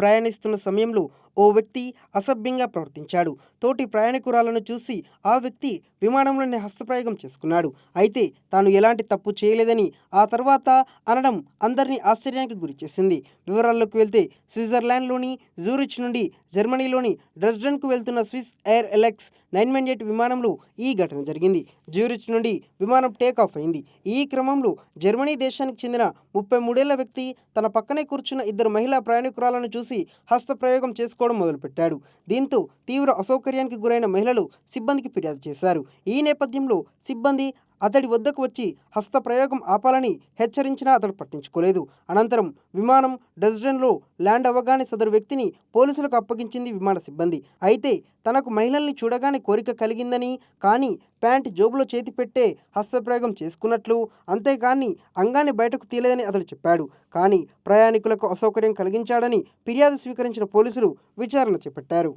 ప్రయాణిస్తున్న సమయంలో ఓ వ్యక్తి అసభ్యంగా ప్రవర్తించాడు. తోటి ప్రయాణికురాలను చూసి ఆ వ్యక్తి విమానంలోనే హస్తప్రయోగం చేసుకున్నాడు. అయితే తాను ఎలాంటి తప్పు చేయలేదని ఆ తర్వాత అనడం అందరినీ ఆశ్చర్యానికి గురిచేసింది. వివరాల్లోకి వెళ్తే స్విట్జర్లాండ్లోని జూరిచ్ నుండి జర్మనీలోని డ్రెస్డెన్కు వెళ్తున్న స్విస్ ఎయిర్ ఎలెక్స్ 918 విమానంలో ఈ ఘటన జరిగింది. జ్యూరిచ్ నుండి విమానం టేకాఫ్ అయింది. ఈ క్రమంలో జర్మనీ దేశానికి చెందిన 33 వ్యక్తి తన పక్కనే కూర్చున్న ఇద్దరు మహిళా ప్రయాణికురాలను చూసి హస్తప్రయోగం చేసుకోవడం మొదలుపెట్టాడు. దీంతో తీవ్ర అసౌకర్యానికి గురైన మహిళలు సిబ్బందికి ఫిర్యాదు చేశారు. ఈ నేపథ్యంలో సిబ్బంది అతడి వద్దకు వచ్చి హస్తప్రయోగం ఆపాలని హెచ్చరించినా అతడు పట్టించుకోలేదు. అనంతరం విమానం డ్రెస్డెన్లో ల్యాండ్ అవ్వగానే సదరు వ్యక్తిని పోలీసులకు అప్పగించింది విమాన సిబ్బంది. అయితే తనకు మహిళల్ని చూడగానే కోరిక కలిగిందని, కానీ ప్యాంట్ జోబులో చేతి పెట్టే హస్తప్రయోగం చేసుకున్నట్లు, అంతేకాని అంగాన్ని బయటకు తీయలేదని అతడు చెప్పాడు. కానీ ప్రయాణికులకు అసౌకర్యం కలిగించాడని ఫిర్యాదు స్వీకరించిన పోలీసులు విచారణ చేపట్టారు.